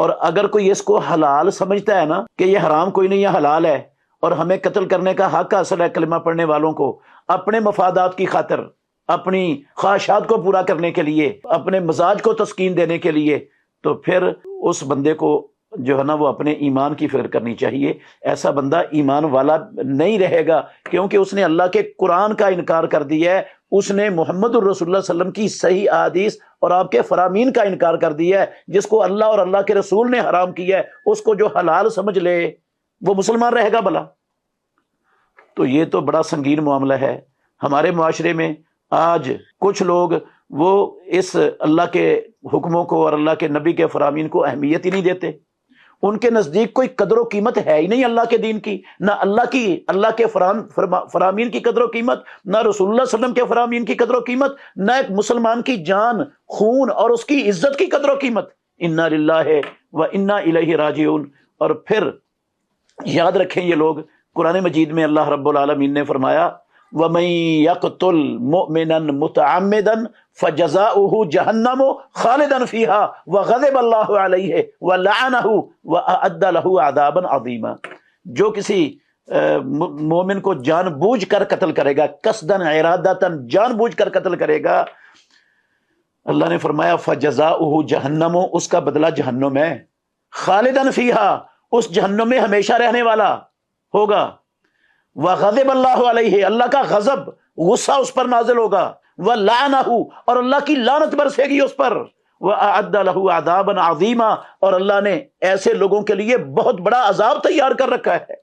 اور اگر کوئی اس کو حلال سمجھتا ہے نا کہ یہ حرام کوئی نہیں، یہ حلال ہے، اور ہمیں قتل کرنے کا حق حاصل ہے کلمہ پڑھنے والوں کو، اپنے مفادات کی خاطر، اپنی خواہشات کو پورا کرنے کے لیے، اپنے مزاج کو تسکین دینے کے لیے، تو پھر اس بندے کو جو ہے نا وہ اپنے ایمان کی فکر کرنی چاہیے۔ ایسا بندہ ایمان والا نہیں رہے گا، کیونکہ اس نے اللہ کے قرآن کا انکار کر دیا ہے، اس نے محمد الرسول اللہ صلی اللہ علیہ وسلم کی صحیح احادیث اور آپ کے فرامین کا انکار کر دیا ہے۔ جس کو اللہ اور اللہ کے رسول نے حرام کیا ہے اس کو جو حلال سمجھ لے وہ مسلمان رہے گا بھلا؟ تو یہ تو بڑا سنگین معاملہ ہے۔ ہمارے معاشرے میں آج کچھ لوگ وہ اس اللہ کے حکموں کو اور اللہ کے نبی کے فرامین کو اہمیت ہی نہیں دیتے، ان کے نزدیک کوئی قدر و قیمت ہے ہی نہیں اللہ کے دین کی، نہ اللہ کے فرامین کی قدر و قیمت، نہ رسول اللہ صلی اللہ علیہ وسلم کے فرامین کی قدر و قیمت، نہ ایک مسلمان کی جان، خون اور اس کی عزت کی قدر و قیمت۔ انا للہ و انا الیہ راجعون۔ اور پھر یاد رکھیں یہ لوگ، قرآن مجید میں اللہ رب العالمین نے فرمایا وَمَن يَقْتُلْ مُؤْمِنًا مُتَعَمِّدًا فَجَزَاؤُهُ جَهَنَّمُ خَالِدًا فِيهَا وَغَضِبَ اللَّهُ عَلَيْهِ وَلَعَنَهُ وَأَعَدَّ لَهُ عَذَابًا عَظِيمًا۔ جو کسی مومن کو جان بوجھ کر قتل کرے گا، قصداً ارادتاً جان بوجھ کر قتل کرے گا، اللہ نے فرمایا فَجَزَاؤُهُ جَهَنَّمُ، اس کا بدلہ جہنم ہے، خالداً فِيهَا، اس جہنم میں ہمیشہ رہنے والا ہوگا، وَغَضِبَ اللَّهُ عَلَيْهِ، اللہ کا غضب، غصہ اس پر نازل ہوگا، وَلَعَنَهُ، اور اللہ کی لعنت برسے گی اس پر، وَأَعَدَّ لَهُ عَذَابًا عَظِيمًا، اور اللہ نے ایسے لوگوں کے لیے بہت بڑا عذاب تیار کر رکھا ہے۔